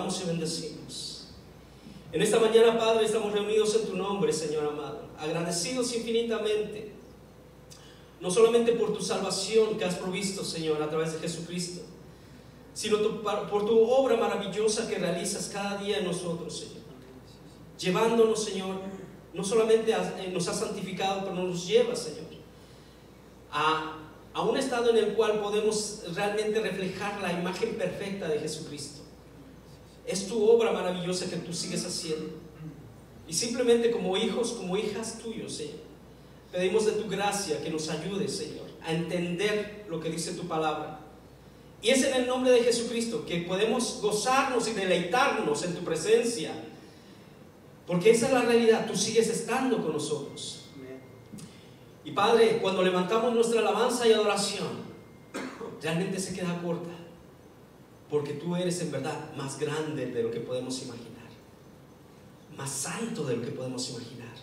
alabamos y bendecimos. En esta mañana, Padre, estamos reunidos en tu nombre, Señor amado, agradecidos infinitamente, no solamente por tu salvación que has provisto, Señor, a través de Jesucristo, sino por tu obra maravillosa que realizas cada día en nosotros, Señor, llevándonos, Señor, no solamente nos has santificado, pero nos llevas, Señor, a un estado en el cual podemos realmente reflejar la imagen perfecta de Jesucristo. Es tu obra maravillosa que tú sigues haciendo, y simplemente como hijos, como hijas tuyos, Señor, pedimos de tu gracia que nos ayude, Señor, a entender lo que dice tu palabra. Y es en el nombre de Jesucristo que podemos gozarnos y deleitarnos en tu presencia, porque esa es la realidad. Tú sigues estando con nosotros. Y Padre, cuando levantamos nuestra alabanza y adoración, realmente se queda corta, porque tú eres en verdad más grande de lo que podemos imaginar, más santo de lo que podemos imaginar.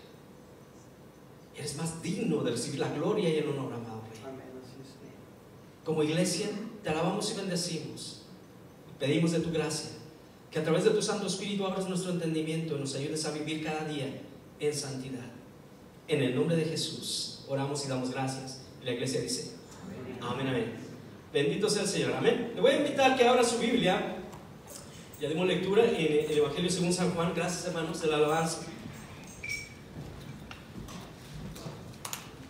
Eres más digno de recibir la gloria y el honor, amado Rey. Como iglesia te alabamos y bendecimos. Pedimos de tu gracia que a través de tu Santo Espíritu abras nuestro entendimiento y nos ayudes a vivir cada día en santidad. En el nombre de Jesús oramos y damos gracias. Y la iglesia dice amén, amén. Bendito sea el Señor, amén. Le voy a invitar que abra su Biblia. Ya dimos lectura en el Evangelio según San Juan. Gracias, hermanos, de la alabanza.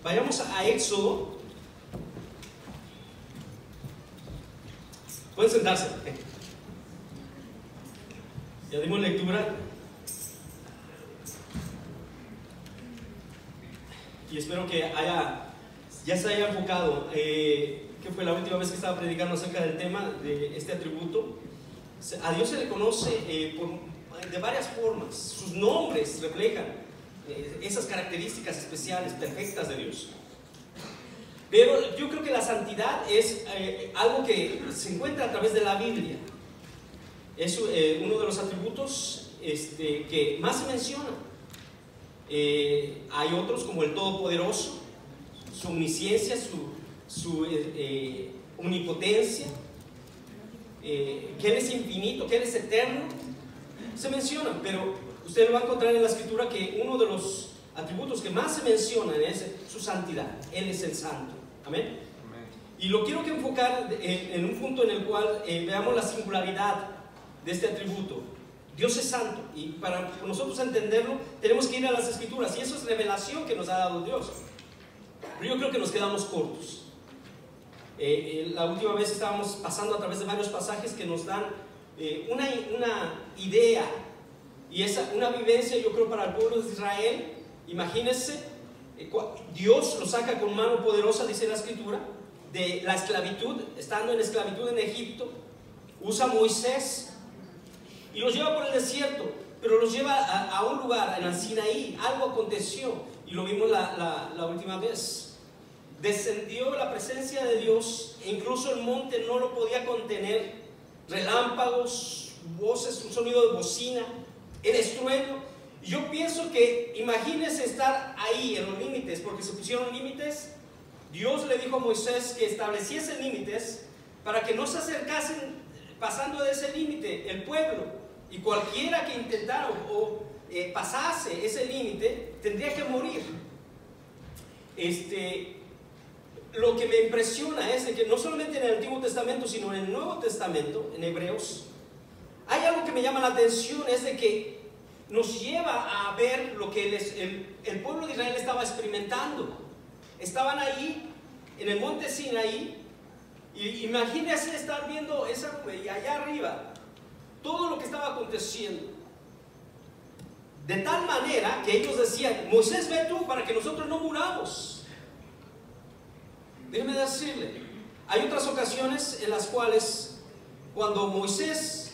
Vayamos a Éxodo. Pueden sentarse. Ya dimos lectura. Y espero que ya se haya enfocado. Que fue la última vez que estaba predicando acerca del tema de este atributo. A Dios se le conoce de varias formas. Sus nombres reflejan esas características especiales, perfectas de Dios. Pero yo creo que la santidad es algo que se encuentra a través de la Biblia. Es uno de los atributos que más se menciona. Hay otros como el Todopoderoso, su omnisciencia, su omnipotencia, que Él es infinito, que Él es eterno. Se mencionan, pero usted lo va a encontrar en la Escritura que uno de los atributos que más se mencionan es su santidad. Él es el santo. Amén. Amén. Y lo quiero que enfocar en un punto en el cual veamos la singularidad de este atributo. Dios es santo, y para nosotros entenderlo tenemos que ir a las Escrituras, y eso es revelación que nos ha dado Dios. Pero yo creo que nos quedamos cortos. La última vez estábamos pasando a través de varios pasajes que nos dan una idea, y una vivencia, yo creo, para el pueblo de Israel. Imagínense, Dios lo saca con mano poderosa, dice la Escritura, de la esclavitud, estando en esclavitud en Egipto. Usa a Moisés y los lleva por el desierto, pero los lleva a un lugar, en el Sinaí. Algo aconteció, y lo vimos la última vez. Descendió la presencia de Dios, e incluso el monte no lo podía contener. Relámpagos, voces, un sonido de bocina, el estruendo. Yo pienso que, imagínense estar ahí en los límites, porque se pusieron límites. Dios le dijo a Moisés que estableciese límites para que no se acercasen pasando de ese límite el pueblo, y cualquiera que intentara o pasase ese límite tendría que morir. Lo que me impresiona es de que no solamente en el Antiguo Testamento, sino en el Nuevo Testamento, en Hebreos, hay algo que me llama la atención. Es de que nos lleva a ver lo que el pueblo de Israel estaba experimentando. Estaban ahí en el monte Sinaí, y imagínense estar viendo esa nube, y allá arriba todo lo que estaba aconteciendo, de tal manera que ellos decían: Moisés, ve tú para que nosotros no muramos. Déjeme decirle, hay otras ocasiones en las cuales, cuando Moisés,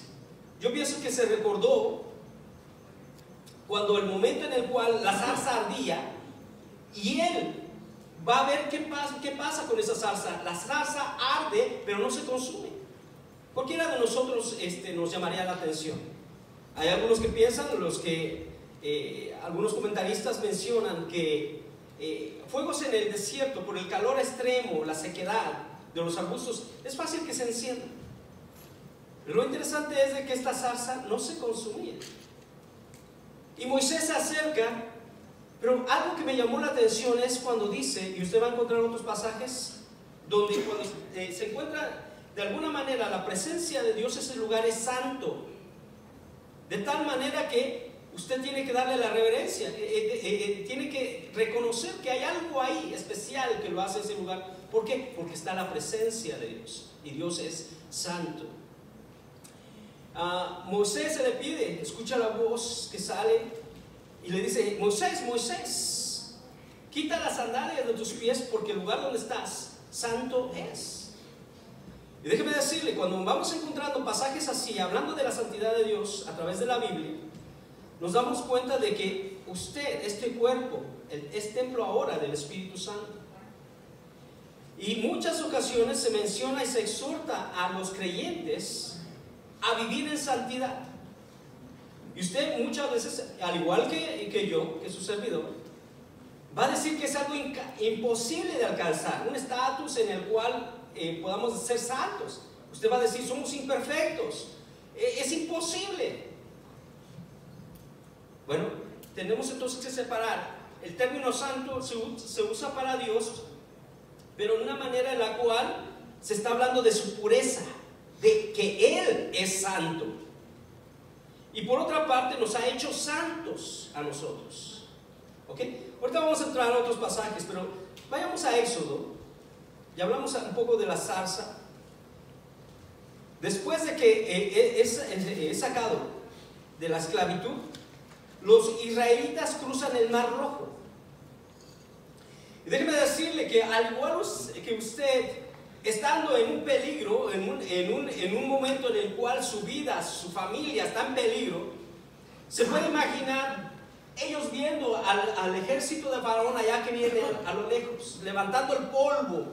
yo pienso que se recordó cuando el momento en el cual la zarza ardía, y él va a ver qué pasa con esa zarza. La zarza arde, pero no se consume. Cualquiera de nosotros nos llamaría la atención. Hay algunos que piensan, algunos comentaristas mencionan que fuegos en el desierto, por el calor extremo, la sequedad de los arbustos, es fácil que se enciendan. Lo interesante es de que esta zarza no se consumía. Y Moisés se acerca, pero algo que me llamó la atención es cuando dice, y usted va a encontrar otros pasajes, donde cuando se encuentra de alguna manera la presencia de Dios, ese lugar es santo. De tal manera que usted tiene que darle la reverencia, tiene que reconocer que hay algo ahí especial que lo hace ese lugar. ¿Por qué? Porque está la presencia de Dios y Dios es santo. Moisés se le pide, escucha la voz que sale y le dice: Moisés, Moisés, quita las sandalias de tus pies porque el lugar donde estás santo es. Y déjeme decirle, cuando vamos encontrando pasajes así, hablando de la santidad de Dios a través de la Biblia, nos damos cuenta de que usted, este cuerpo, es templo ahora del Espíritu Santo. Y muchas ocasiones se menciona y se exhorta a los creyentes a vivir en santidad. Y usted muchas veces, al igual que yo, que su servidor, va a decir que es algo imposible de alcanzar, un estatus en el cual podamos ser santos. Usted va a decir: somos imperfectos, es imposible. Bueno, tenemos entonces que separar. El término santo se usa para Dios, pero de una manera en la cual se está hablando de su pureza, de que Él es santo. Y por otra parte nos ha hecho santos a nosotros. ¿Ok? Ahorita vamos a entrar a otros pasajes, pero vayamos a Éxodo. Ya hablamos un poco de la zarza. Después de que es sacado de la esclavitud, los israelitas cruzan el Mar Rojo. Y déjeme decirle que al igual que usted, estando en un peligro, en un momento en el cual su vida, su familia está en peligro, se puede imaginar ellos viendo al ejército de Faraón allá que viene a lo lejos, levantando el polvo,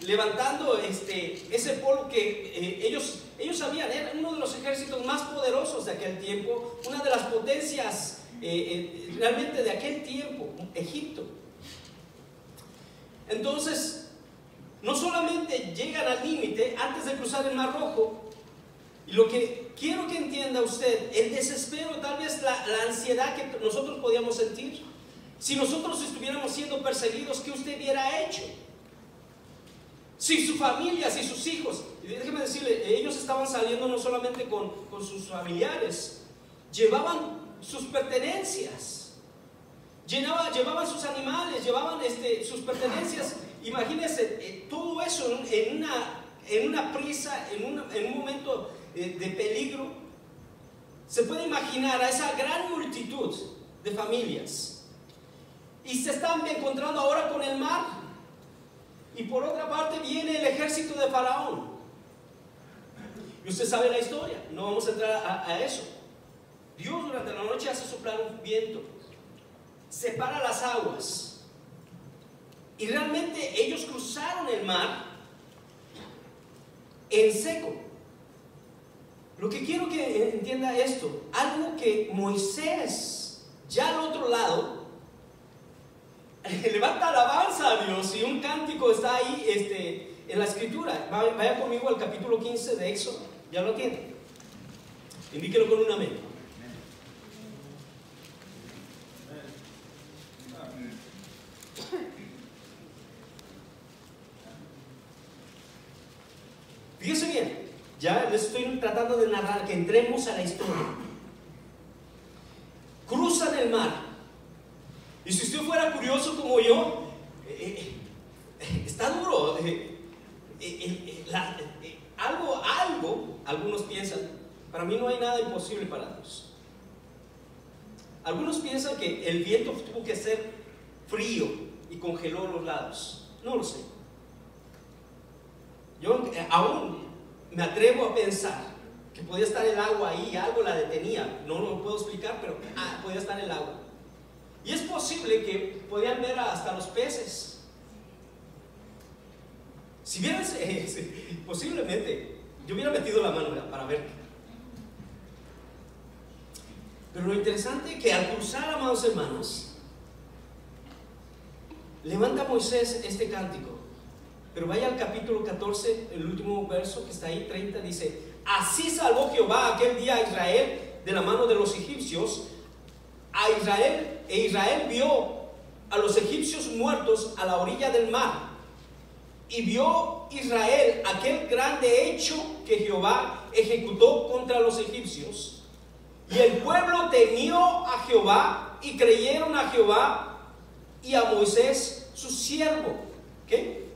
levantando ese polvo que ellos sabían, era uno de los ejércitos más poderosos de aquel tiempo, una de las potencias realmente de aquel tiempo, Egipto. Entonces, no solamente llegan al límite antes de cruzar el Mar Rojo, y lo que quiero que entienda usted, el desespero, tal vez la ansiedad que nosotros podíamos sentir, si nosotros estuviéramos siendo perseguidos, ¿qué usted hubiera hecho? Si su familia, si sus hijos, y déjeme decirle, ellos estaban saliendo no solamente con sus familiares, llevaban sus pertenencias, llevaban sus animales, llevaban sus pertenencias. Imagínense todo eso en una prisa, en un momento de peligro. Se puede imaginar a esa gran multitud de familias, y se están encontrando ahora con el mar. Y por otra parte viene el ejército de Faraón. Y usted sabe la historia, no vamos a entrar a eso. Dios durante la noche hace soplar un viento, separa las aguas, y realmente ellos cruzaron el mar en seco. Lo que quiero que entienda esto, algo que Moisés, ya al otro lado, levanta alabanza a Dios, y un cántico está ahí en la escritura. Vaya conmigo al capítulo 15 de Éxodo. ¿Ya lo tiene? Indíquelo con un amén. Fíjese bien, ya les estoy tratando de narrar, que entremos a la historia. Cruzan el mar. Y si usted fuera curioso como yo, está duro. Algunos piensan, para mí no hay nada imposible para Dios. Algunos piensan que el viento tuvo que ser frío y congeló los lados. No lo sé. Yo aún me atrevo a pensar que podía estar el agua ahí, algo la detenía. No lo puedo explicar, pero podía estar el agua. Y es posible que podían ver hasta los peces. Si vieran, posiblemente yo hubiera metido la mano para ver. Pero lo interesante es que al cruzar, amados hermanos, levanta Moisés este cántico. Pero vaya al capítulo 14, el último verso que está ahí, 30, dice: así salvó Jehová aquel día a Israel de la mano de los egipcios. Israel vio a los egipcios muertos a la orilla del mar. Y vio Israel aquel grande hecho que Jehová ejecutó contra los egipcios. Y el pueblo temió a Jehová y creyeron a Jehová y a Moisés su siervo. ¿Okay?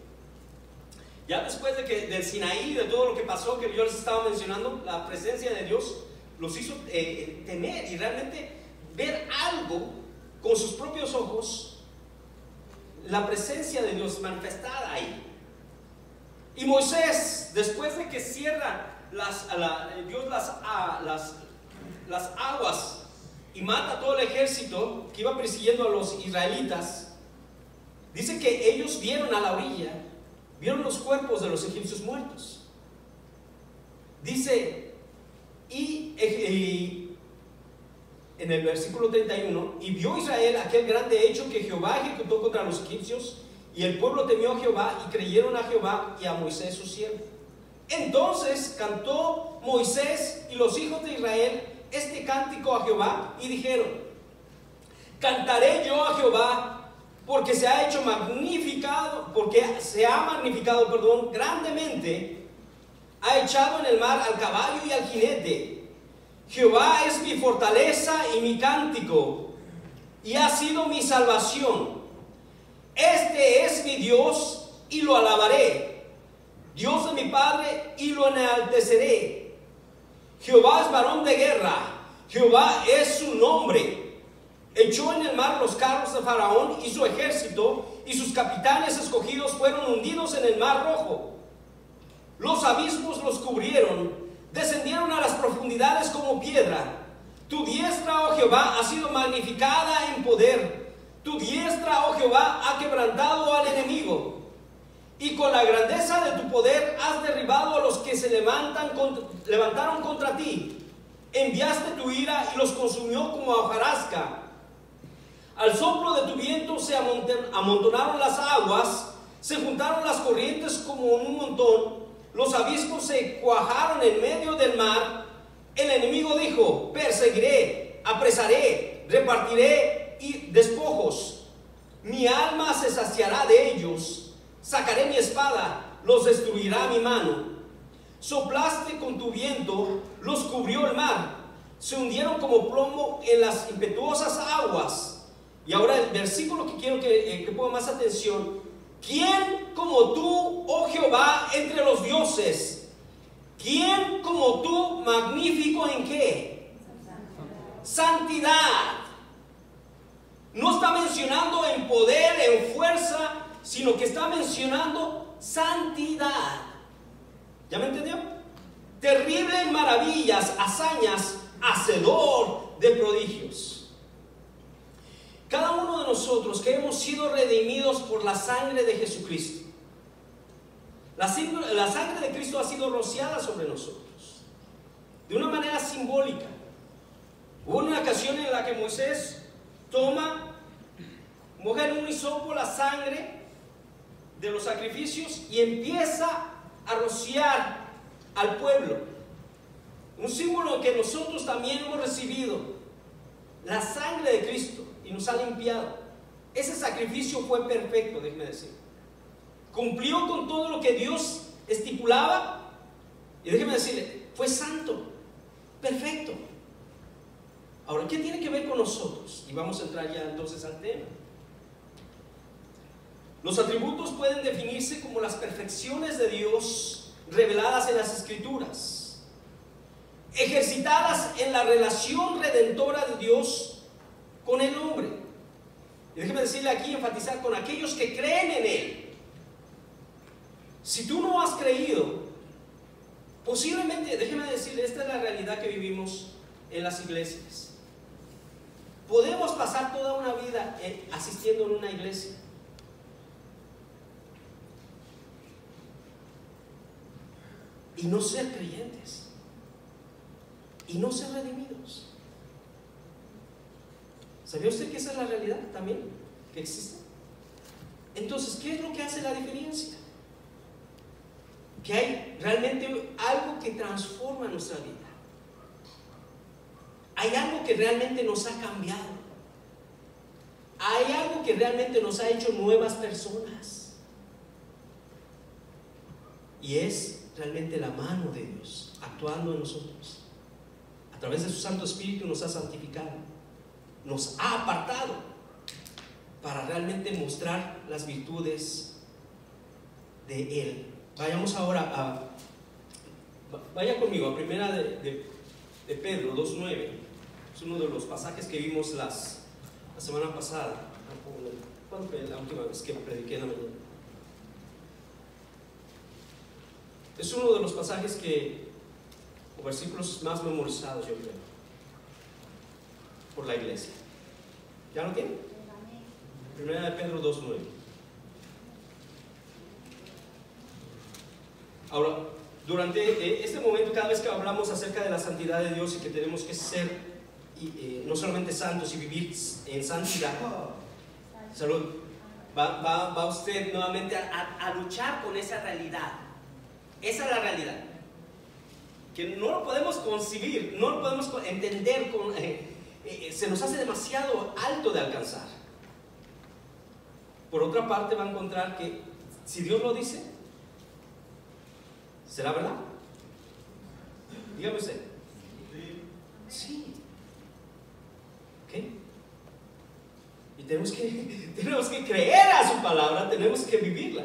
Ya después del Sinaí, de todo lo que pasó, que yo les estaba mencionando, la presencia de Dios los hizo temer y realmente ver algo con sus propios ojos, la presencia de Dios manifestada ahí. Y Moisés, después de que cierra Dios las aguas y mata a todo el ejército que iba persiguiendo a los israelitas, dice que ellos vieron a la orilla, vieron los cuerpos de los egipcios muertos. Dice, y en el versículo 31, y vio Israel aquel grande hecho que Jehová ejecutó contra los egipcios, y el pueblo temió a Jehová y creyeron a Jehová y a Moisés su siervo. Entonces cantó Moisés y los hijos de Israel este cántico a Jehová y dijeron: cantaré yo a Jehová porque se ha magnificado grandemente, ha echado en el mar al caballo y al jinete. Jehová es mi fortaleza y mi cántico, y ha sido mi salvación. Este es mi Dios y lo alabaré, Dios de mi Padre y lo enalteceré. Jehová es varón de guerra, Jehová es su nombre. Echó en el mar los carros de Faraón y su ejército, y sus capitanes escogidos fueron hundidos en el mar rojo. Los abismos los cubrieron, descendieron a las profundidades como piedra. Tu diestra, oh Jehová, ha sido magnificada en poder. Tu diestra, oh Jehová, ha quebrantado al enemigo. Y con la grandeza de tu poder has derribado a los que se levantaron contra ti. Enviaste tu ira y los consumió como hojarasca. Al soplo de tu viento se amontonaron las aguas, se juntaron las corrientes como un montón. Los abismos se cuajaron en medio del mar. El enemigo dijo: perseguiré, apresaré, repartiré y despojos. Mi alma se saciará de ellos. Sacaré mi espada, los destruirá mi mano. Soplaste con tu viento, los cubrió el mar. Se hundieron como plomo en las impetuosas aguas. Y ahora el versículo que quiero que ponga más atención: ¿quién como tú, oh Jehová, entre los dioses? ¿Quién como tú, magnífico en qué? Santidad. No está mencionando en poder, en fuerza, sino que está mencionando santidad. ¿Ya me entendió? Terrible en maravillas, hazañas, hacedor de prodigios. Cada uno de nosotros que hemos sido redimidos por la sangre de Jesucristo, la sangre de Cristo ha sido rociada sobre nosotros de una manera simbólica. Hubo una ocasión en la que Moisés moja en un hisopo la sangre de los sacrificios y empieza a rociar al pueblo. Un símbolo que nosotros también hemos recibido, la sangre de Cristo, y nos ha limpiado. Ese sacrificio fue perfecto, déjeme decir. Cumplió con todo lo que Dios estipulaba, y déjeme decirle, fue santo, perfecto. Ahora, ¿qué tiene que ver con nosotros? Y vamos a entrar ya entonces al tema. Los atributos pueden definirse como las perfecciones de Dios reveladas en las Escrituras, ejercitadas en la relación redentora de Dios con el hombre. Y déjeme decirle aquí, enfatizar con aquellos que creen en Él. Si tú no has creído, posiblemente, déjeme decirle, esta es la realidad que vivimos en las iglesias. Podemos pasar toda una vida asistiendo en una iglesia, y no ser creyentes, y no ser redimidos. ¿Sabía usted que esa es la realidad también que existe? Entonces, ¿qué es lo que hace la diferencia? que hay realmente algo que transforma nuestra vida. Hay algo que realmente nos ha cambiado. Hay algo que realmente nos ha hecho nuevas personas. Y es realmente la mano de Dios actuando en nosotros. A través de su Santo Espíritu nos ha santificado, nos ha apartado para realmente mostrar las virtudes de Él. Vayamos ahora vaya conmigo a primera de Pedro 2:9. Es uno de los pasajes que vimos la semana pasada. ¿Cuándo fue la última vez que prediqué en la mañana? Es uno de los pasajes o versículos más memorizados, yo creo, por la iglesia. ¿Ya lo tienen? Primera de Pedro 2:9. Ahora, durante este momento, cada vez que hablamos acerca de la santidad de Dios y que tenemos que ser no solamente santos y vivir en santidad, salud, va usted nuevamente a luchar con esa realidad. Esa es la realidad, que no lo podemos concebir, no lo podemos entender, se nos hace demasiado alto de alcanzar. Por otra parte, va a encontrar que si Dios lo dice, ¿será verdad? Dígame usted. Sí. ¿Ok? Y tenemos que creer a su palabra, tenemos que vivirla.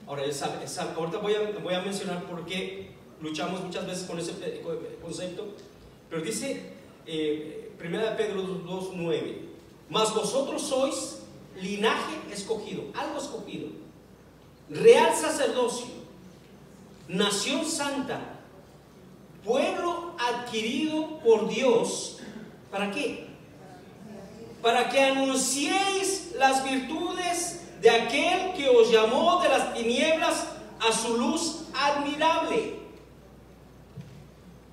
Ahora, ahorita voy a mencionar por qué luchamos muchas veces con ese concepto, pero dice 1 Pedro 2:9: mas vosotros sois linaje escogido, algo escogido, real sacerdocio, nación santa, pueblo adquirido por Dios. ¿Para qué? Para que anunciéis las virtudes de aquel que os llamó de las tinieblas a su luz admirable.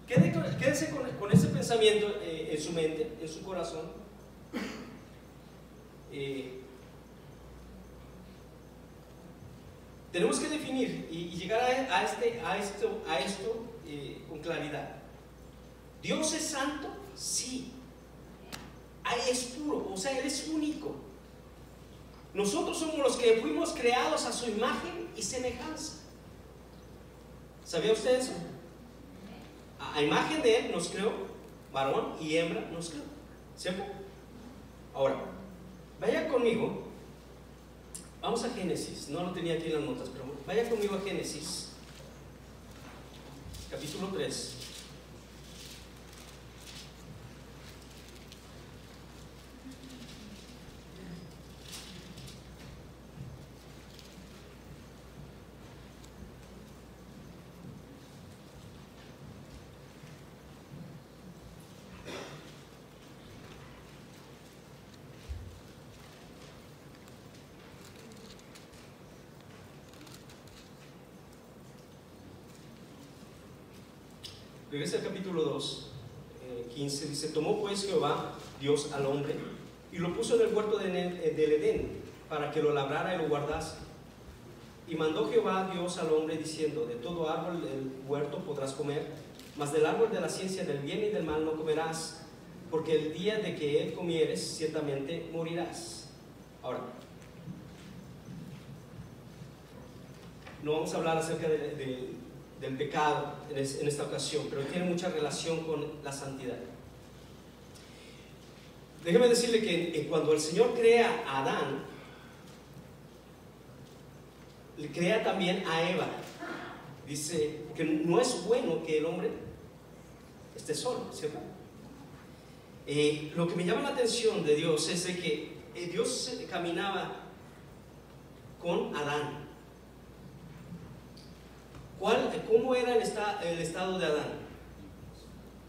Quédese con ese pensamiento en su mente, en su corazón. Tenemos que definir y llegar a esto con claridad. ¿Dios es santo? Sí. Es puro, o sea, Él es único. Nosotros somos los que fuimos creados a su imagen y semejanza. ¿Sabía usted eso? A imagen de Él nos creó, varón y hembra nos creó, ¿cierto? Ahora, vaya conmigo. Vamos a Génesis. No lo tenía aquí en las notas, pero vaya conmigo a Génesis, capítulo 3. Regresa al capítulo 2, 15, dice: tomó pues Jehová Dios al hombre y lo puso en el huerto del Edén para que lo labrara y lo guardase. Y mandó Jehová Dios al hombre diciendo: de todo árbol del huerto podrás comer, mas del árbol de la ciencia del bien y del mal no comerás, porque el día de que él comieres ciertamente morirás. Ahora, no vamos a hablar acerca del pecado en esta ocasión, pero tiene mucha relación con la santidad. Déjeme decirle que cuando el Señor crea a Adán, le crea también a Eva. Dice que no es bueno que el hombre esté solo, ¿cierto? Lo que me llama la atención de Dios es de que Dios caminaba con Adán. ¿Cómo era el estado de Adán?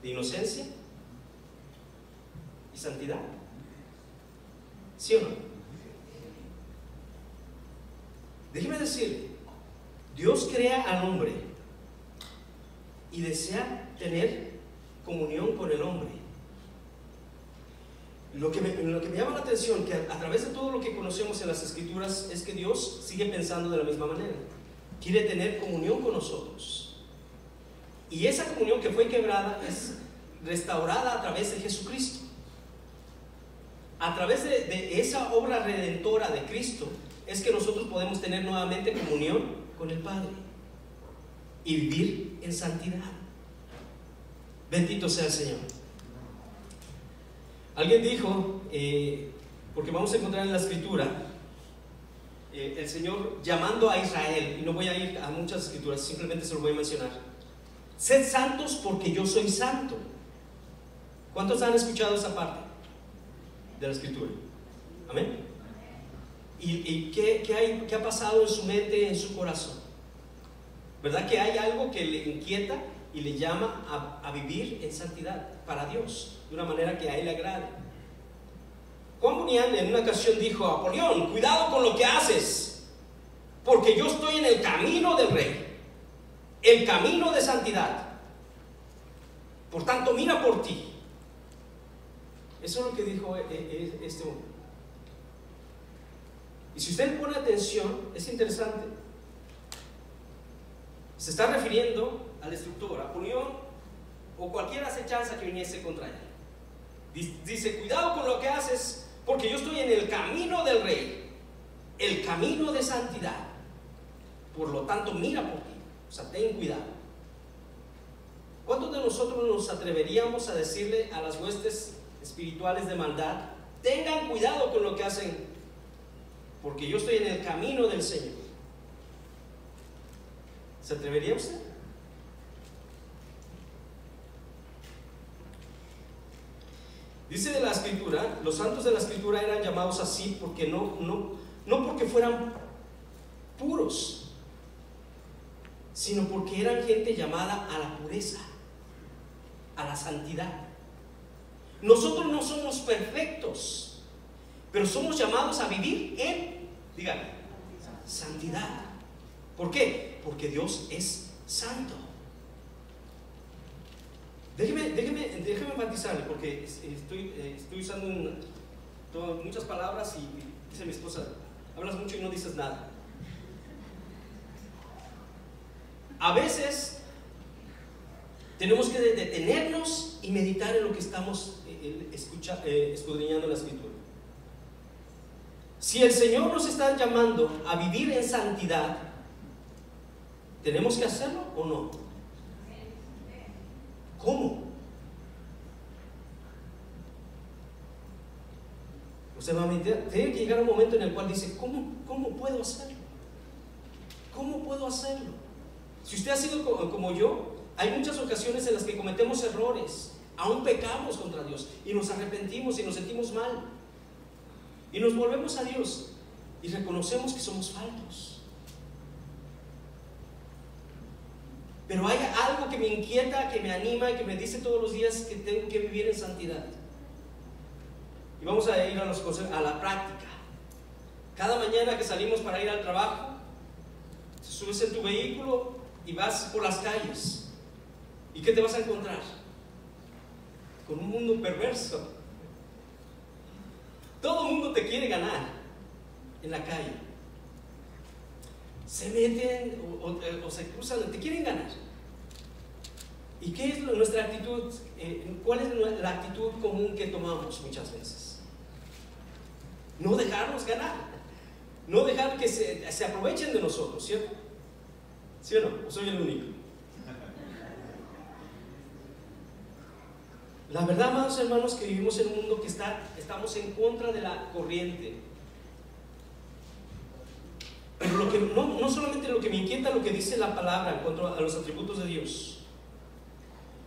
¿De inocencia y santidad? ¿Sí o no? Déjeme decirle, Dios crea al hombre y desea tener comunión con el hombre. Lo que me llama la atención, que a través de todo lo que conocemos en las Escrituras, es que Dios sigue pensando de la misma manera. quiere tener comunión con nosotros. Y esa comunión que fue quebrada es restaurada a través de Jesucristo. A través de esa obra redentora de Cristo es que nosotros podemos tener nuevamente comunión con el Padre y vivir en santidad. Bendito sea el Señor. Alguien dijo, porque vamos a encontrar en la Escritura, el Señor llamando a Israel, y no voy a ir a muchas escrituras, simplemente se lo voy a mencionar: sed santos porque yo soy santo. ¿Cuántos han escuchado esa parte de la Escritura? Amén. ¿Y qué ha pasado en su mente, en su corazón? ¿Verdad que hay algo que le inquieta y le llama a vivir en santidad para Dios, de una manera que a Él le agrade? Juan Bunyan en una ocasión dijo: Apolión, cuidado con lo que haces, porque yo estoy en el camino del Rey, el camino de santidad. Por tanto, mira por ti. Eso es lo que dijo este hombre. Y si usted pone atención, es interesante. Se está refiriendo al destructor, Apolión, o cualquier acechanza que viniese contra él. Dice: cuidado con lo que haces, porque yo estoy en el camino del Rey, el camino de santidad. Por lo tanto, mira por ti. O sea, ten cuidado. ¿Cuántos de nosotros nos atreveríamos a decirle a las huestes espirituales de maldad: tengan cuidado con lo que hacen, porque yo estoy en el camino del Señor? ¿Se atrevería usted? Dice de la Escritura, los santos de la Escritura eran llamados así porque no porque fueran puros, sino porque eran gente llamada a la pureza, a la santidad. Nosotros no somos perfectos, pero somos llamados a vivir en, dígame, santidad. ¿Por qué? Porque Dios es santo. Déjeme enfatizarle, porque estoy usando muchas palabras y dice mi esposa: hablas mucho y no dices nada. A veces tenemos que detenernos y meditar en lo que estamos escudriñando la Escritura. Si el Señor nos está llamando a vivir en santidad, ¿tenemos que hacerlo o no? ¿Cómo? Usted va a meditar. Tiene que llegar un momento en el cual dice: ¿cómo puedo hacerlo? ¿Cómo puedo hacerlo? Si usted ha sido como yo, hay muchas ocasiones en las que cometemos errores, aún pecamos contra Dios y nos arrepentimos y nos sentimos mal y nos volvemos a Dios y reconocemos que somos faltos. Pero hay algo que me inquieta, que me anima y que me dice todos los días que tengo que vivir en santidad. Y vamos a ir a la práctica. Cada mañana que salimos para ir al trabajo, te subes en tu vehículo y vas por las calles. ¿Y qué te vas a encontrar? Con un mundo perverso. Todo el mundo te quiere ganar en la calle. Se meten o se cruzan, te quieren ganar. ¿Y qué es nuestra actitud? ¿Cuál es la actitud común que tomamos muchas veces? No dejarnos ganar, no dejar que se aprovechen de nosotros, ¿cierto? ¿Sí o no? ¿O soy el único? La verdad, amados hermanos, que vivimos en un mundo que estamos en contra de la corriente. Pero no solamente lo que me inquieta lo que dice la palabra en cuanto a los atributos de Dios,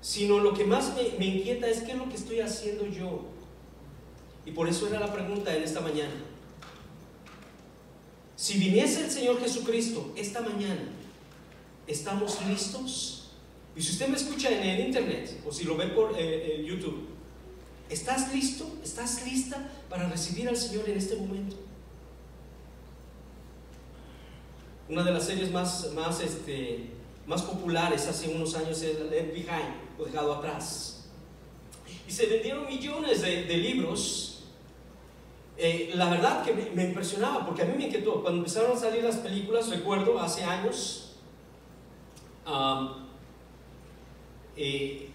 sino lo que más me inquieta es qué es lo que estoy haciendo yo. Y por eso era la pregunta en esta mañana. Si viniese el Señor Jesucristo esta mañana, ¿estamos listos? Y si usted me escucha en el internet o si lo ve por YouTube, ¿estás listo? ¿Estás lista para recibir al Señor en este momento? Una de las series más populares hace unos años es Left Behind, o Dejado Atrás. Y se vendieron millones de libros La verdad que me impresionaba, porque a mí me inquietó. Cuando empezaron a salir las películas, recuerdo hace años,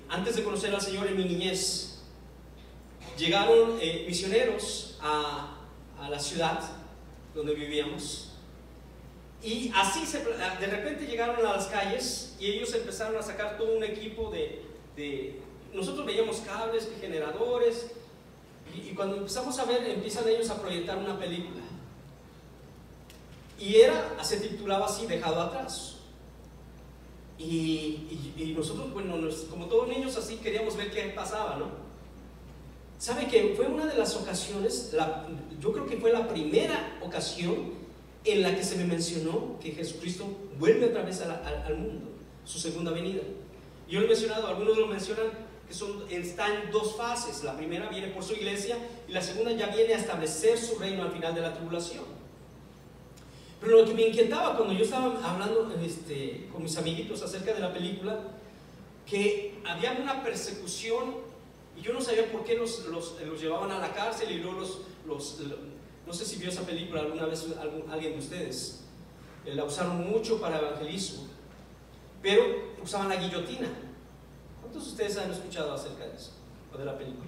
antes de conocer al Señor en mi niñez, llegaron misioneros a la ciudad donde vivíamos. Y así de repente llegaron a las calles y ellos empezaron a sacar todo un equipo nosotros veíamos cables y generadores, y cuando empezamos a ver, empiezan ellos a proyectar una película. Y se titulaba así, Dejado Atrás. Y nosotros, bueno, como todos niños así, queríamos ver qué pasaba, ¿no? ¿Sabe que fue una de las ocasiones, yo creo que fue la primera ocasión en la que se me mencionó que Jesucristo vuelve otra vez al mundo, su segunda venida? Yo lo he mencionado, algunos lo mencionan que está en dos fases. La primera viene por su iglesia y la segunda ya viene a establecer su reino al final de la tribulación. Pero lo que me inquietaba cuando yo estaba hablando con mis amiguitos acerca de la película, que había una persecución y yo no sabía por qué los llevaban a la cárcel, y luego no sé si vio esa película alguna vez alguien de ustedes. La usaron mucho para evangelismo, pero usaban la guillotina. ¿Cuántos de ustedes han escuchado acerca de eso? ¿O de la película?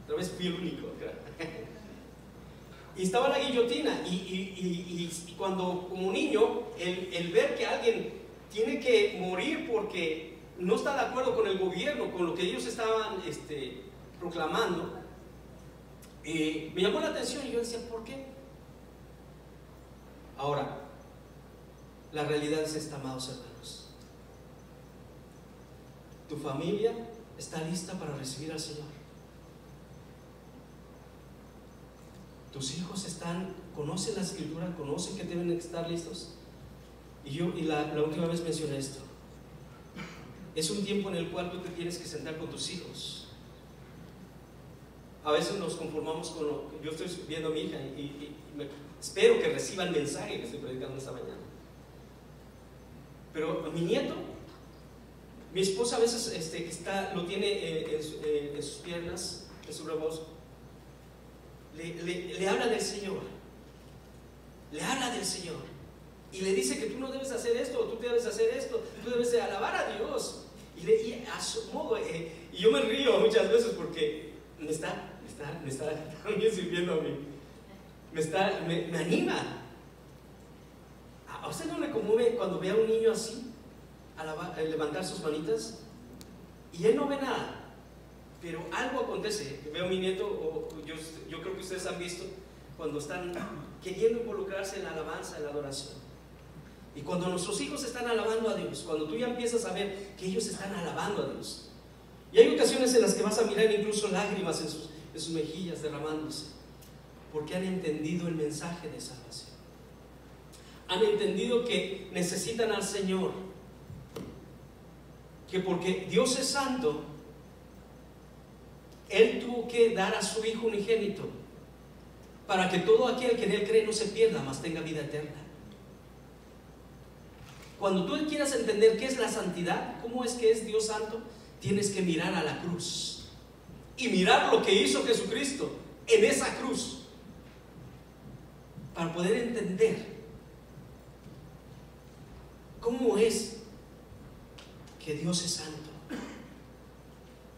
Tal vez fui el único, creo. Y estaba la guillotina, y cuando como niño, el ver que alguien tiene que morir porque no está de acuerdo con el gobierno, con lo que ellos estaban proclamando, me llamó la atención, y yo decía, ¿por qué? Ahora, la realidad es esta, amados hermanos. Tu familia está lista para recibir al Señor. Tus hijos conocen la Escritura, conocen que deben estar listos. Y la última vez mencioné esto. Es un tiempo en el cual tú te tienes que sentar con tus hijos. A veces nos conformamos con yo estoy viendo a mi hija y espero que reciba el mensaje que estoy predicando esta mañana. Pero a mi nieto, mi esposa a veces lo tiene en sus piernas, en su reposo, le habla del Señor, y le dice que tú no debes hacer esto, tú debes hacer esto, tú debes de alabar a Dios, y a su modo, y yo me río muchas veces porque me está también sirviendo a mí, me anima. ¿A usted no le conmueve cuando ve a un niño así, levantar sus manitas, y él no ve nada, pero algo acontece? Veo a mi nieto, yo creo que ustedes han visto cuando están queriendo involucrarse en la alabanza, en la adoración. Y cuando nuestros hijos están alabando a Dios, cuando tú ya empiezas a ver que ellos están alabando a Dios, y hay ocasiones en las que vas a mirar incluso lágrimas en sus mejillas derramándose, porque han entendido el mensaje de salvación, han entendido que necesitan al Señor, que porque Dios es santo, Él tuvo que dar a su Hijo unigénito para que todo aquel que en Él cree no se pierda, mas tenga vida eterna. Cuando tú quieras entender qué es la santidad, cómo es que es Dios santo, tienes que mirar a la cruz y mirar lo que hizo Jesucristo en esa cruz para poder entender cómo es que Dios es santo.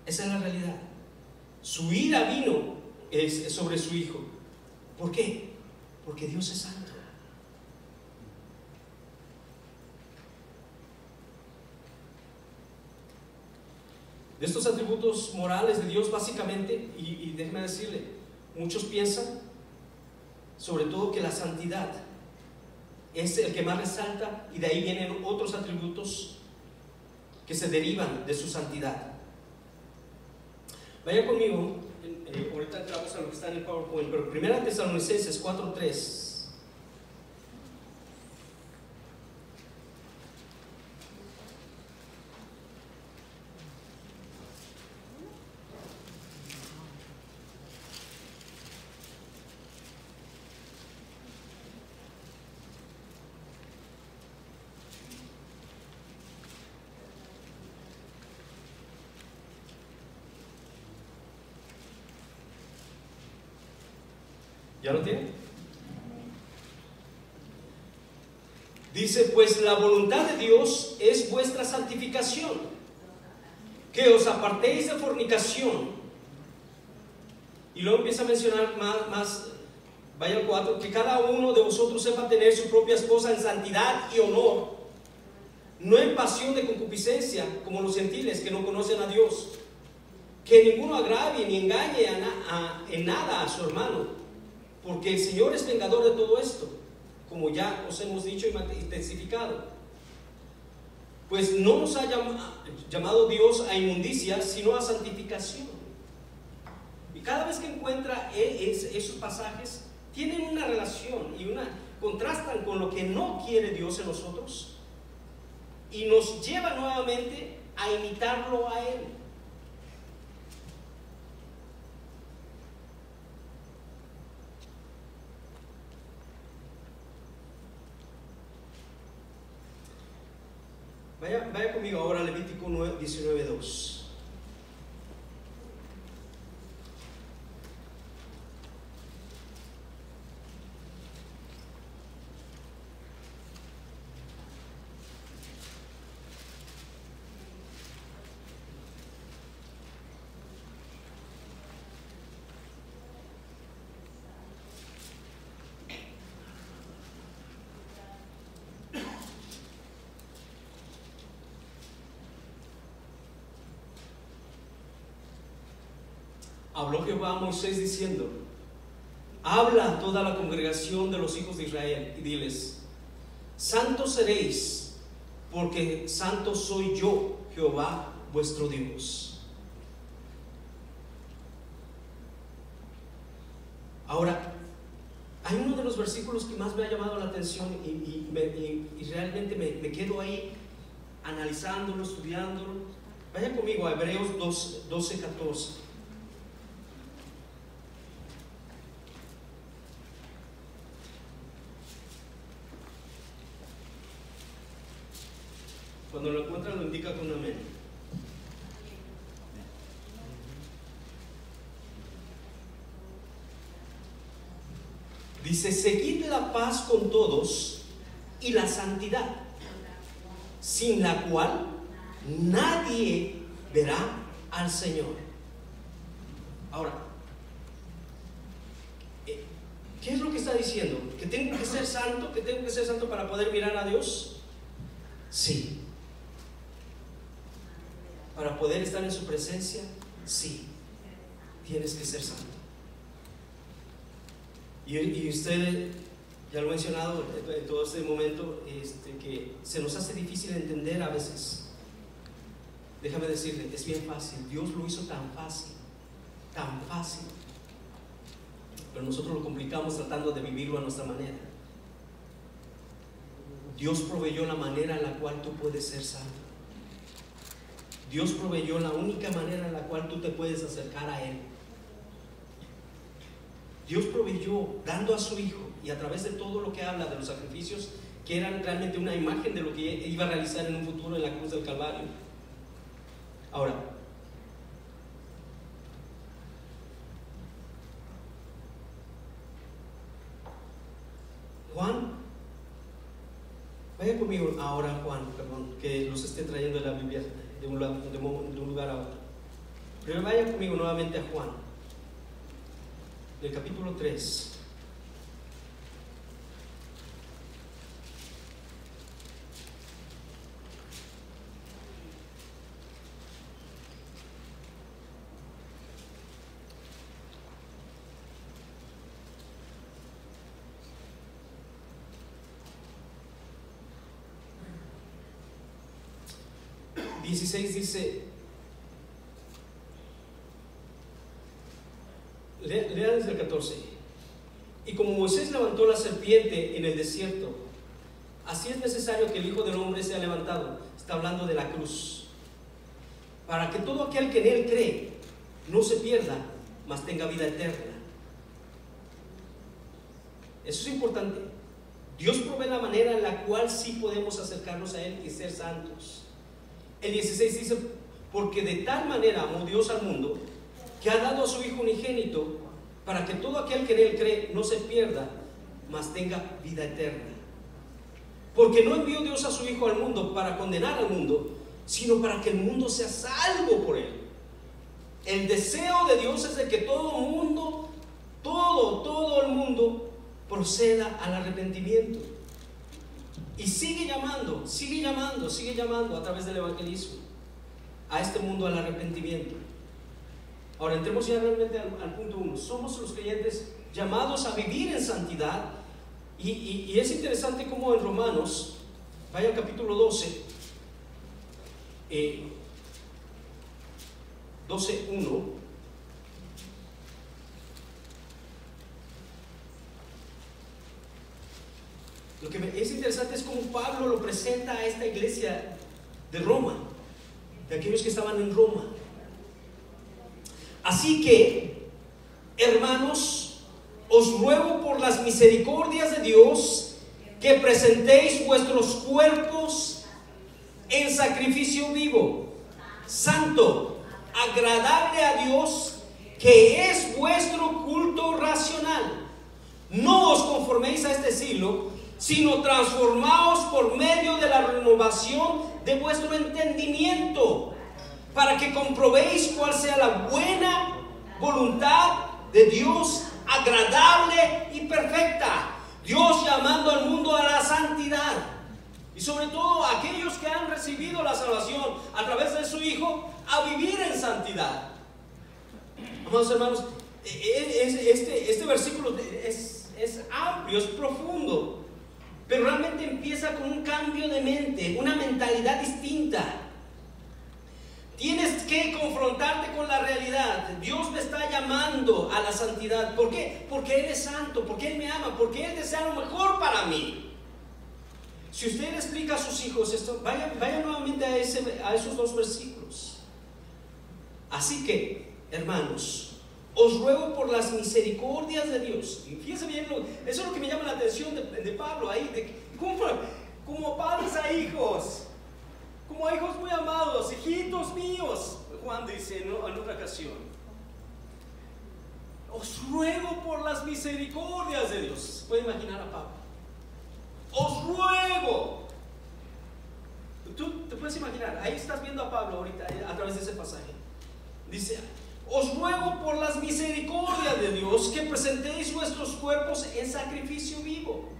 Esa es la realidad. Su ira vino sobre su Hijo. ¿Por qué? Porque Dios es santo. De estos atributos morales de Dios, básicamente, y déjeme decirle, muchos piensan sobre todo que la santidad es el que más resalta, y de ahí vienen otros atributos que se derivan de su santidad. Vaya conmigo, ahorita entramos a lo que está en el PowerPoint, pero 1 Tesalonicenses 4:3. ¿Ya lo tiene? Dice, pues la voluntad de Dios es vuestra santificación, que os apartéis de fornicación. Y luego empieza a mencionar más, vaya al 4, que cada uno de vosotros sepa tener su propia esposa en santidad y honor, no en pasión de concupiscencia, como los gentiles que no conocen a Dios. Que ninguno agravie ni engañe en nada a su hermano, porque el Señor es vengador de todo esto, como ya os hemos dicho y testificado. Pues no nos ha llamado Dios a inmundicia, sino a santificación. Y cada vez que encuentra esos pasajes, tienen una relación y contrastan con lo que no quiere Dios en nosotros, y nos lleva nuevamente a imitarlo a Él. Vaya conmigo ahora a Levítico 19:2. Habló Jehová a Moisés diciendo: habla a toda la congregación de los hijos de Israel y diles: santos seréis, porque santo soy yo, Jehová vuestro Dios. Ahora, hay uno de los versículos que más me ha llamado la atención y realmente me quedo ahí analizándolo, estudiándolo. Vaya conmigo a Hebreos 12:14. Cuando lo encuentra, lo indica con amén. Dice: seguid la paz con todos y la santidad, sin la cual nadie verá al Señor. Ahora, ¿qué es lo que está diciendo? ¿Que tengo que ser santo? ¿Que tengo que ser santo para poder mirar a Dios? Sí. Para poder estar en su presencia, sí, tienes que ser santo. Y usted ya lo ha mencionado en todo este momento, que se nos hace difícil entender a veces. Déjame decirle, es bien fácil. Dios lo hizo tan fácil, pero nosotros lo complicamos tratando de vivirlo a nuestra manera. Dios proveyó la manera en la cual tú puedes ser santo. Dios proveyó la única manera en la cual tú te puedes acercar a Él. Dios proveyó dando a su Hijo, y a través de todo lo que habla de los sacrificios, que eran realmente una imagen de lo que iba a realizar en un futuro en la cruz del Calvario. Ahora, Juan, vaya conmigo ahora Juan, perdón, que los esté trayendo de la Biblia de un lugar a otro. Pero vaya conmigo nuevamente a Juan, del capítulo 3. Dice, lea desde el 14. Y como Moisés levantó la serpiente en el desierto, así es necesario que el Hijo del Hombre sea levantado. Está hablando de la cruz, para que todo aquel que en Él cree no se pierda, mas tenga vida eterna. Eso es importante. Dios provee la manera en la cual sí podemos acercarnos a Él y ser santos. El 16 dice: porque de tal manera amó Dios al mundo, que ha dado a su Hijo unigénito, para que todo aquel que en él cree no se pierda, mas tenga vida eterna. Porque no envió Dios a su Hijo al mundo para condenar al mundo, sino para que el mundo sea salvo por él. El deseo de Dios es de que todo el mundo proceda al arrepentimiento. Y sigue llamando a través del evangelismo a este mundo al arrepentimiento. Ahora entremos ya realmente al punto 1. Somos los creyentes llamados a vivir en santidad. Y es interesante como en Romanos, vaya al capítulo 12, 12:1. Lo que es interesante es cómo Pablo lo presenta a esta iglesia de Roma, de aquellos que estaban en Roma. Así que, hermanos, os ruego por las misericordias de Dios que presentéis vuestros cuerpos en sacrificio vivo, santo, agradable a Dios, que es vuestro culto racional. No os conforméis a este siglo, sino transformaos por medio de la renovación de vuestro entendimiento, para que comprobéis cuál sea la buena voluntad de Dios, agradable y perfecta. Dios llamando al mundo a la santidad, y sobre todo a aquellos que han recibido la salvación a través de su Hijo, a vivir en santidad. Amados hermanos, este versículo es amplio, es profundo, pero realmente empieza con un cambio de mente, una mentalidad distinta. Tienes que confrontarte con la realidad. Dios me está llamando a la santidad. ¿Por qué? Porque Él es santo, porque Él me ama, porque Él desea lo mejor para mí. Si usted le explica a sus hijos esto, vaya nuevamente a esos dos versículos. Así que, hermanos, os ruego por las misericordias de Dios. Y fíjense bien, eso es lo que me llama la atención de Pablo ahí, como padres a hijos, como a hijos muy amados, hijitos míos. Juan dice en otra ocasión, os ruego por las misericordias de Dios. ¿Puede imaginar a Pablo? Os ruego. Tú te puedes imaginar, ahí estás viendo a Pablo ahorita a través de ese pasaje. Dice, os ruego por las misericordias de Dios que presentéis vuestros cuerpos en sacrificio vivo,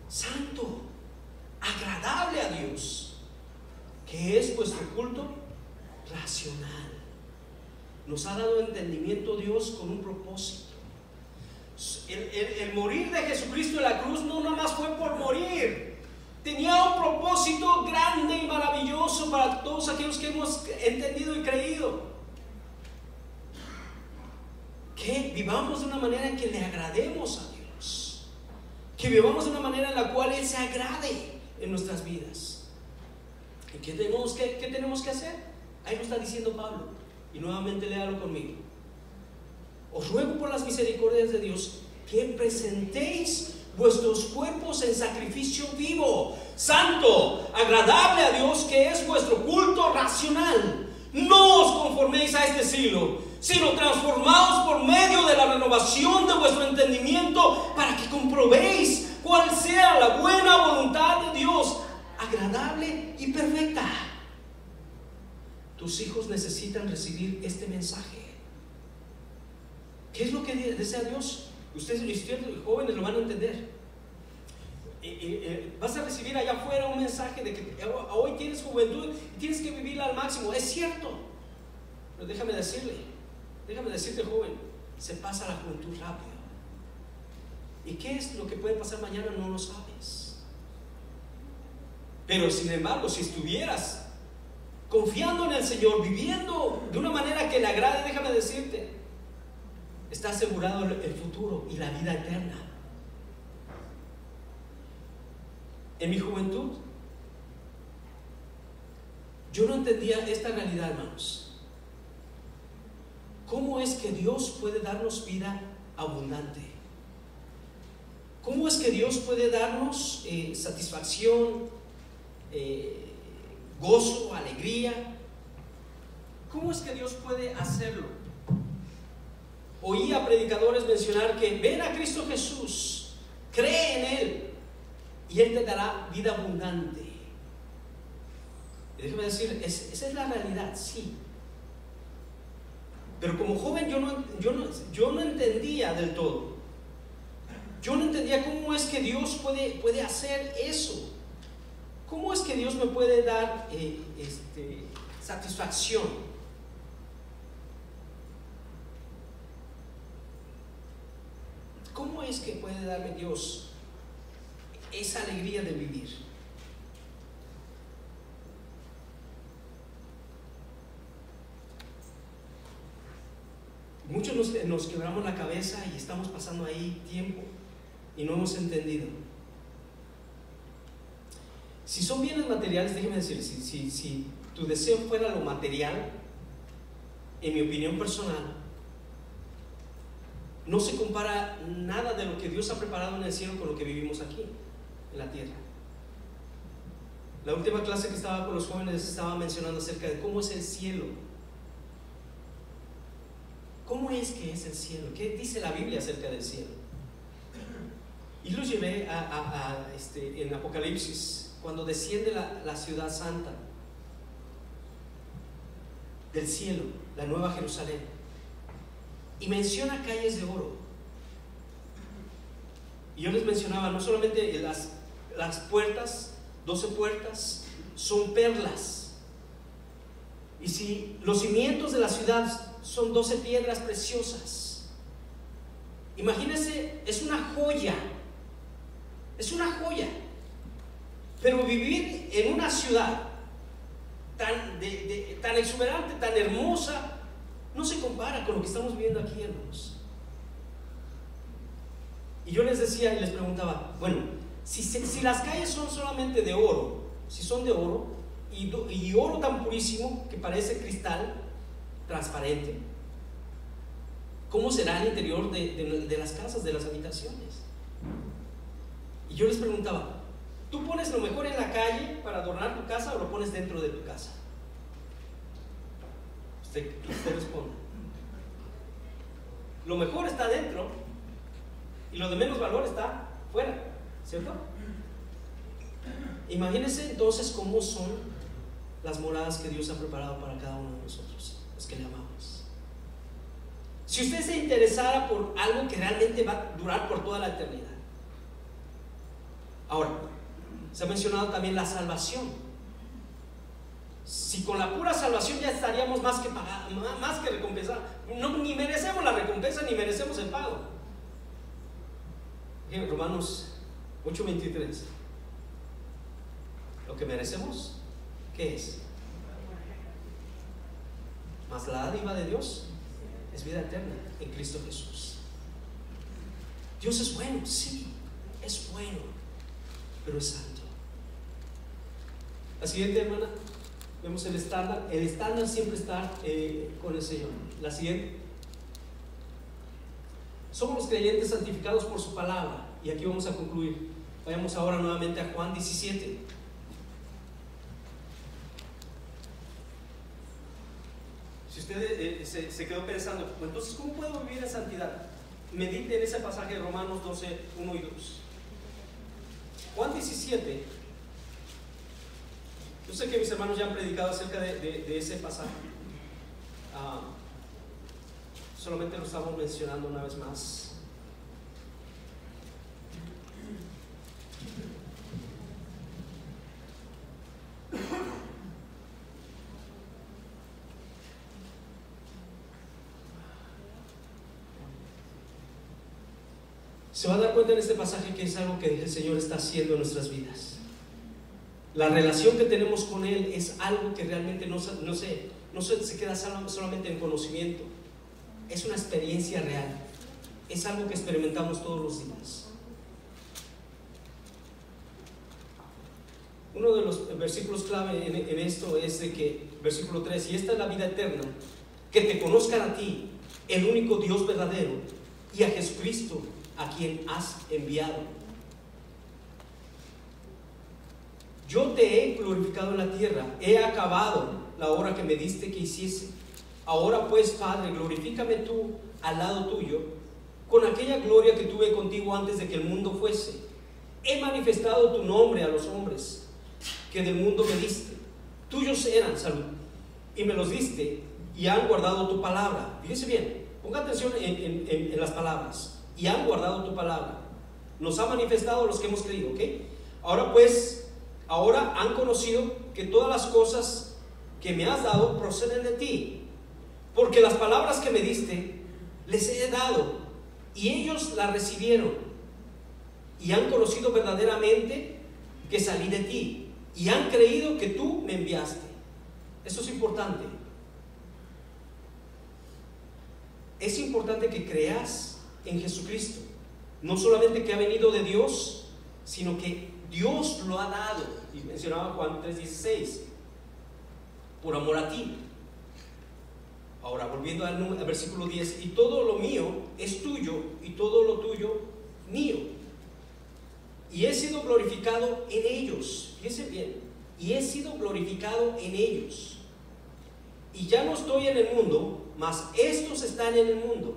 santo, agradable a Dios, que es vuestro culto racional. Nos ha dado entendimiento Dios con un propósito. El morir de Jesucristo en la cruz no nada más fue por morir, tenía un propósito grande y maravilloso para todos aquellos que hemos entendido y creído. Que vivamos de una manera en que le agrademos a Dios, que vivamos de una manera en la cual Él se agrade en nuestras vidas. ¿Y qué tenemos que hacer? Ahí lo está diciendo Pablo, y nuevamente léalo conmigo. Os ruego por las misericordias de Dios que presentéis vuestros cuerpos en sacrificio vivo, santo, agradable a Dios, que es vuestro culto racional. No os conforméis a este siglo, sino transformaos por medio de la renovación de vuestro entendimiento, para que comprobéis cuál sea la buena voluntad de Dios, agradable y perfecta. Tus hijos necesitan recibir este mensaje. ¿Qué es lo que desea Dios? Ustedes, jóvenes, lo van a entender. Vas a recibir allá afuera un mensaje de que hoy tienes juventud y tienes que vivirla al máximo. Es cierto, pero déjame decirte, joven, se pasa la juventud rápido. ¿Y qué es lo que puede pasar mañana? No lo sabes. Pero sin embargo, si estuvieras confiando en el Señor, viviendo de una manera que le agrade, déjame decirte, está asegurado el futuro y la vida eterna. En mi juventud, yo no entendía esta realidad, hermanos. ¿Cómo es que Dios puede darnos vida abundante? ¿Cómo es que Dios puede darnos satisfacción, gozo, alegría? ¿Cómo es que Dios puede hacerlo? oí a predicadores mencionar que ven a Cristo Jesús, cree en Él y Él te dará vida abundante. Y déjeme decir, esa es la realidad, sí. Pero como joven yo no entendía del todo. Yo no entendía cómo es que Dios puede hacer eso. ¿Cómo es que Dios me puede dar satisfacción? ¿Cómo es que puede darme Dios esa alegría de vivir? Muchos nos quebramos la cabeza y estamos pasando ahí tiempo y no hemos entendido. Si son bienes materiales, déjeme decir, si tu deseo fuera lo material, en mi opinión personal, no se compara nada de lo que Dios ha preparado en el cielo con lo que vivimos aquí, en la tierra. La última clase que estaba con los jóvenes estaba mencionando acerca de cómo es el cielo. ¿Cómo es que es el cielo? ¿Qué dice la Biblia acerca del cielo? Y los llevé en Apocalipsis, cuando desciende la ciudad santa del cielo, la nueva Jerusalén, y menciona calles de oro. Y yo les mencionaba, no solamente las puertas, 12 puertas, son perlas. Y si los cimientos de la ciudad son 12 piedras preciosas, imagínense, es una joya. Es una joya. Pero vivir en una ciudad tan exuberante, tan hermosa, no se compara con lo que estamos viviendo aquí, hermanos. Y yo les decía y les preguntaba, bueno, si las calles son solamente de oro, si son de oro, y oro tan purísimo que parece cristal transparente, ¿cómo será el interior de las casas, de las habitaciones? Y yo les preguntaba, ¿tú pones lo mejor en la calle para adornar tu casa o lo pones dentro de tu casa? Usted responde. Lo mejor está dentro y lo de menos valor está fuera, ¿cierto? Imagínense entonces cómo son las moradas que Dios ha preparado para cada uno de nosotros, los que le amamos. Si usted se interesara por algo que realmente va a durar por toda la eternidad. Ahora, se ha mencionado también la salvación. Si con la pura salvación ya estaríamos más que recompensar, ni merecemos la recompensa ni merecemos el pago. Romanos 8:23. Lo que merecemos, ¿qué es? Mas la dádiva de Dios es vida eterna en Cristo Jesús. Dios es bueno, sí, es bueno, pero es santo. La siguiente, hermana, vemos el estándar. El estándar siempre está con el Señor. La siguiente. Somos los creyentes santificados por su palabra. Y aquí vamos a concluir. Vayamos ahora nuevamente a Juan 17. Si usted se quedó pensando, entonces, ¿cómo puedo vivir en santidad? Medite en ese pasaje de Romanos 12, 1 y 2. Juan 17. Yo sé que mis hermanos ya han predicado acerca de ese pasaje. Solamente lo estamos mencionando una vez más. Se va a dar cuenta en este pasaje que es algo que el Señor está haciendo en nuestras vidas. La relación que tenemos con Él es algo que realmente no se queda solamente en conocimiento. Es una experiencia real. Es algo que experimentamos todos los días. Uno de los versículos clave en esto es de que, versículo 3, y esta es la vida eterna, que te conozcan a ti, el único Dios verdadero, y a Jesucristo, a quien has enviado. Yo te he glorificado en la tierra, he acabado la obra que me diste que hiciese. Ahora pues, Padre, glorifícame tú al lado tuyo, con aquella gloria que tuve contigo antes de que el mundo fuese. He manifestado tu nombre a los hombres que del mundo me diste. Tuyos eran, salud, y me los diste, y han guardado tu palabra. Fíjese bien, ponga atención en las palabras. Y han guardado tu palabra. Nos ha manifestado a los que hemos creído, ¿ok? Ahora pues, ahora han conocido que todas las cosas que me has dado proceden de ti, porque las palabras que me diste les he dado, y ellos las recibieron, y han conocido verdaderamente que salí de ti, y han creído que tú me enviaste. Esto es importante. Es importante que creas en Jesucristo, no solamente que ha venido de Dios, sino que Dios lo ha dado. Y mencionaba Juan 3:16, por amor a ti. Ahora, volviendo al versículo 10, y todo lo mío es tuyo, y todo lo tuyo mío, y he sido glorificado en ellos. Fíjense bien, y he sido glorificado en ellos, y ya no estoy en el mundo, mas estos están en el mundo,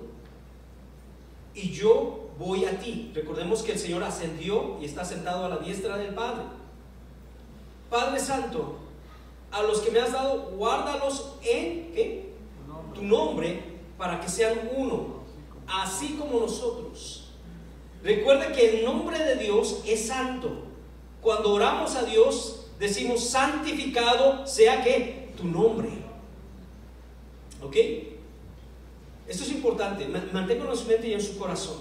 y yo voy a ti. Recordemos que el Señor ascendió y está sentado a la diestra del Padre. Padre Santo, a los que me has dado, guárdalos en ¿qué? Tu nombre, para que sean uno, así como nosotros. Recuerde que el nombre de Dios es santo. Cuando oramos a Dios, decimos: santificado sea que tu nombre. ¿Ok? Esto es importante. Manténganlo en su mente y en su corazón.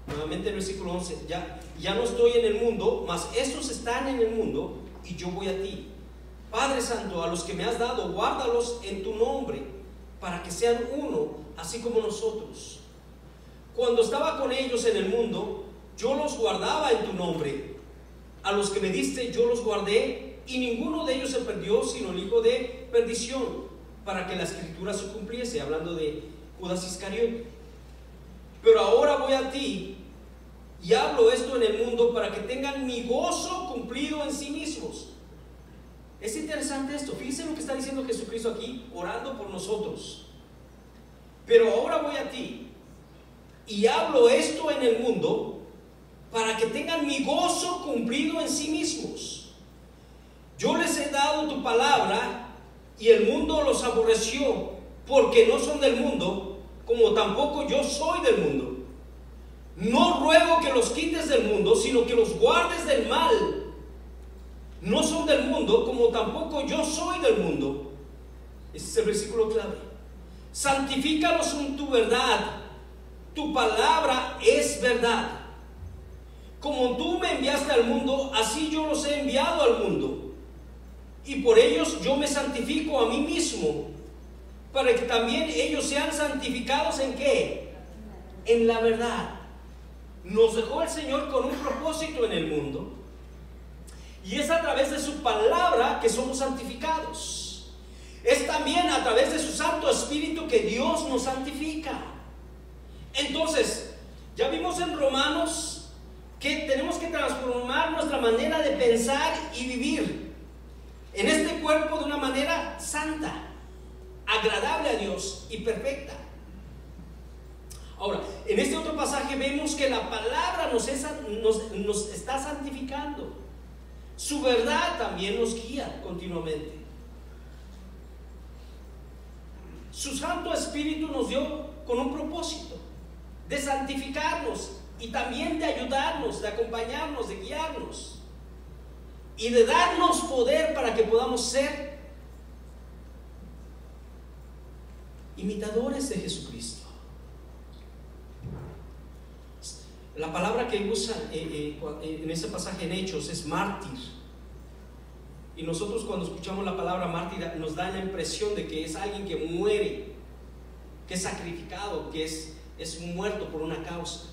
Nuevamente el versículo 11: ya no estoy en el mundo, mas estos están en el mundo, y yo voy a ti. Padre Santo, a los que me has dado, guárdalos en tu nombre, para que sean uno, así como nosotros. Cuando estaba con ellos en el mundo, yo los guardaba en tu nombre. A los que me diste, yo los guardé, y ninguno de ellos se perdió, sino el hijo de perdición, para que la escritura se cumpliese, hablando de Judas Iscariote. Pero ahora voy a ti, y hablo esto en el mundo, para que tengan mi gozo cumplido en sí mismos. Es interesante esto. Fíjense lo que está diciendo Jesucristo aquí, orando por nosotros. Pero ahora voy a ti, y hablo esto en el mundo, para que tengan mi gozo cumplido en sí mismos. Yo les he dado tu palabra, y el mundo los aborreció, porque no son del mundo, como tampoco yo soy del mundo. No ruego que los quites del mundo, sino que los guardes del mal. No son del mundo, como tampoco yo soy del mundo. Ese es el versículo clave. Santifícalos en tu verdad. Tu palabra es verdad. Como tú me enviaste al mundo, así yo los he enviado al mundo. Y por ellos yo me santifico a mí mismo, para que también ellos sean santificados ¿en qué? En la verdad. Nos dejó el Señor con un propósito en el mundo, y es a través de su palabra que somos santificados. Es también a través de su Santo Espíritu que Dios nos santifica. Entonces, ya vimos en Romanos que tenemos que transformar nuestra manera de pensar y vivir en este cuerpo de una manera santa, agradable a Dios y perfecta. Ahora, en este otro pasaje vemos que la palabra nos está santificando. Su verdad también nos guía continuamente. Su Santo Espíritu nos dio con un propósito de santificarnos, y también de ayudarnos, de acompañarnos, de guiarnos, y de darnos poder para que podamos ser imitadores de Jesucristo. La palabra que usa en ese pasaje en Hechos es mártir. Y nosotros cuando escuchamos la palabra mártir nos da la impresión de que es alguien que muere, que es sacrificado, que es muerto por una causa.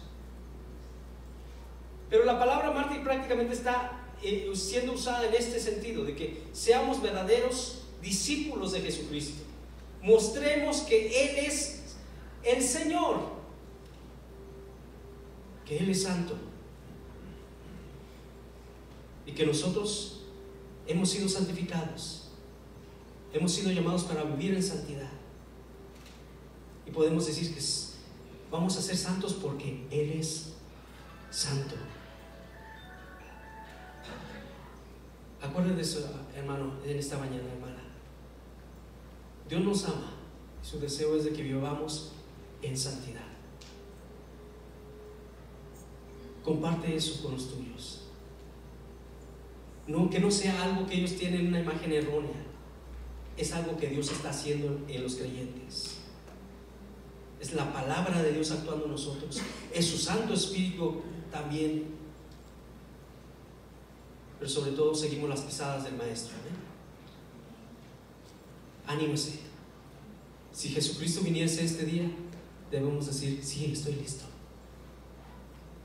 Pero la palabra mártir prácticamente está siendo usada en este sentido, de que seamos verdaderos discípulos de Jesucristo. Mostremos que Él es el Señor, que Él es santo, y que nosotros hemos sido santificados. Hemos sido llamados para vivir en santidad. Y podemos decir que vamos a ser santos porque Él es santo. Acuérdense de eso, hermano, en esta mañana, hermana. Dios nos ama y su deseo es de que vivamos en santidad. Comparte eso con los tuyos. No, que no sea algo que ellos tienen una imagen errónea. Es algo que Dios está haciendo en los creyentes. Es la palabra de Dios actuando en nosotros. Es su Santo Espíritu también. Pero sobre todo seguimos las pisadas del Maestro. Anímese. Si Jesucristo viniese este día, debemos decir: sí, estoy listo.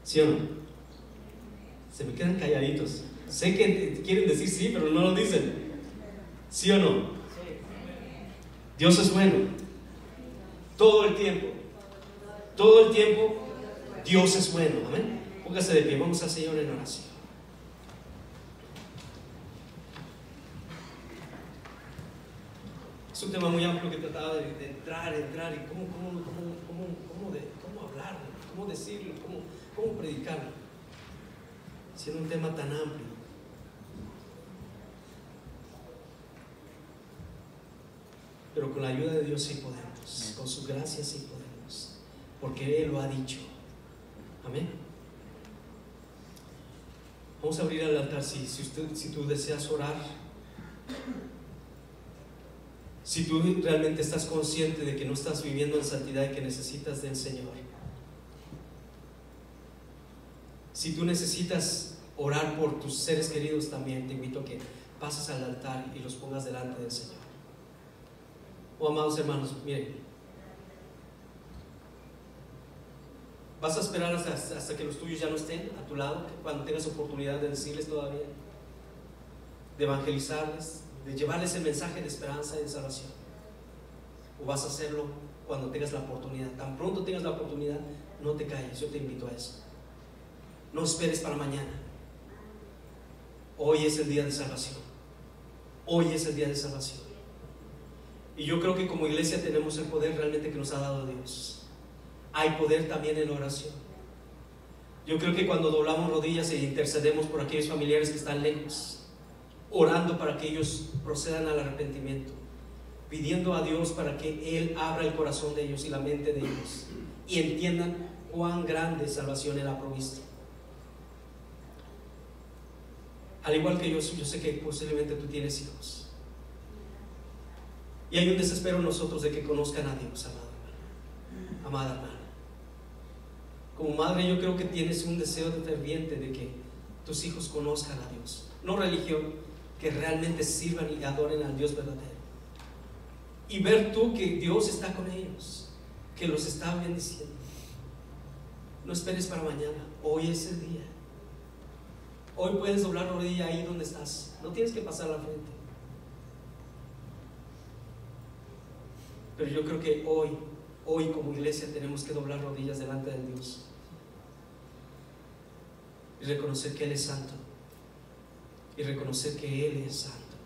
¿Sí o no? Se me quedan calladitos. Sé que quieren decir sí, pero no lo dicen. ¿Sí o no? Dios es bueno. Todo el tiempo. Todo el tiempo Dios es bueno. Amén. Póngase de pie. Vamos al Señor en oración. Es un tema muy amplio que trataba de entrar y cómo hablarlo, cómo decirlo, cómo predicarlo, siendo un tema tan amplio. Pero con la ayuda de Dios sí podemos, con su gracia sí podemos, porque Él lo ha dicho. Amén. Vamos a abrir el altar. Si tú deseas orar, si tú realmente estás consciente de que no estás viviendo en santidad y que necesitas del Señor, si tú necesitas orar por tus seres queridos también, te invito a que pases al altar y los pongas delante del Señor. Oh, amados hermanos, miren, vas a esperar hasta que los tuyos ya no estén a tu lado, cuando tengas oportunidad de decirles todavía, de evangelizarles, de llevarles el mensaje de esperanza y de salvación. O vas a hacerlo cuando tengas la oportunidad. Tan pronto tengas la oportunidad, no te calles. Yo te invito a eso. No esperes para mañana. Hoy es el día de salvación. Hoy es el día de salvación. Y yo creo que como iglesia tenemos el poder realmente que nos ha dado Dios. Hay poder también en la oración. Yo creo que cuando doblamos rodillas e intercedemos por aquellos familiares que están lejos, orando para que ellos procedan al arrepentimiento, pidiendo a Dios para que Él abra el corazón de ellos y la mente de ellos y entiendan cuán grande salvación Él ha provisto. Al igual que yo sé que posiblemente tú tienes hijos y hay un desespero en nosotros de que conozcan a Dios, amado hermano, amada hermana. Como madre, yo creo que tienes un deseo ferviente de que tus hijos conozcan a Dios, no religión, que realmente sirvan y adoren al Dios verdadero, y ver tú que Dios está con ellos, que los está bendiciendo. No esperes para mañana. Hoy es el día. Hoy puedes doblar rodilla ahí donde estás, no tienes que pasar la frente. Pero yo creo que hoy como iglesia tenemos que doblar rodillas delante de Dios y reconocer que Él es santo, y reconocer que Él es santo,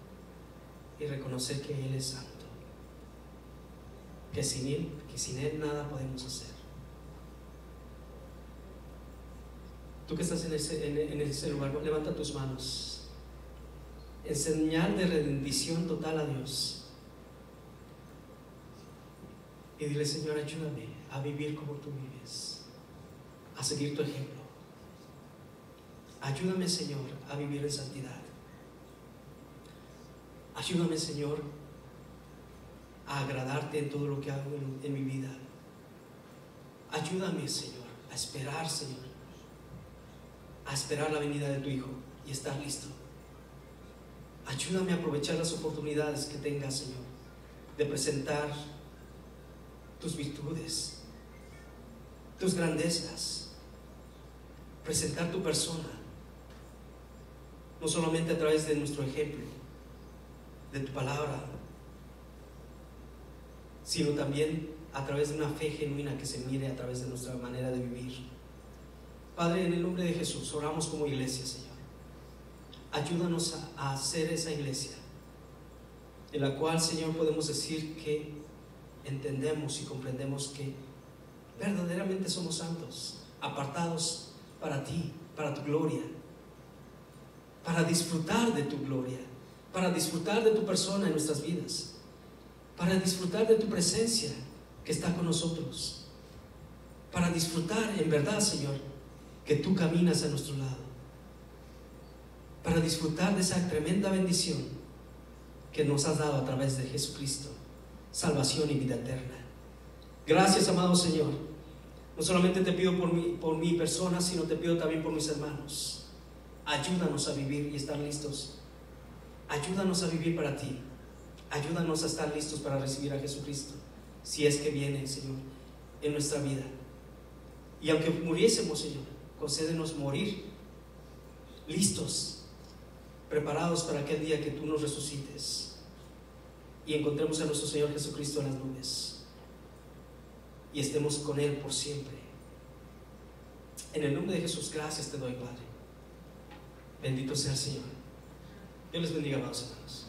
y reconocer que Él es santo, que sin Él nada podemos hacer. Tú que estás en ese lugar, levanta tus manos en señal de rendición total a Dios y dile: Señor, ayúdame a vivir como tú vives, a seguir tu ejemplo. Ayúdame, Señor, a vivir en santidad. Ayúdame, Señor, a agradarte en todo lo que hago en mi vida. Ayúdame, Señor, a esperar, Señor, a esperar la venida de tu Hijo y estar listo. Ayúdame a aprovechar las oportunidades que tengas, Señor, de presentar tus virtudes, tus grandezas, presentar tu persona, no solamente a través de nuestro ejemplo, de tu palabra, sino también a través de una fe genuina que se mire a través de nuestra manera de vivir. Padre, en el nombre de Jesús, oramos como iglesia, Señor. Ayúdanos a hacer esa iglesia en la cual, Señor, podemos decir que entendemos y comprendemos que verdaderamente somos santos, apartados para ti, para tu gloria, para disfrutar de tu gloria, para disfrutar de tu persona en nuestras vidas, para disfrutar de tu presencia que está con nosotros, para disfrutar en verdad, Señor, que tú caminas a nuestro lado, para disfrutar de esa tremenda bendición que nos has dado a través de Jesucristo, salvación y vida eterna. Gracias, amado Señor. No solamente te pido por mi persona, sino te pido también por mis hermanos. Ayúdanos a vivir y estar listos. Ayúdanos a vivir para ti. Ayúdanos a estar listos para recibir a Jesucristo, si es que viene, Señor, en nuestra vida. Y aunque muriésemos, Señor, concédenos morir listos, preparados para aquel día que tú nos resucites y encontremos a nuestro Señor Jesucristo en las nubes y estemos con Él por siempre. En el nombre de Jesús, gracias te doy, Padre. Bendito sea el Señor. Dios les bendiga, amados hermanos.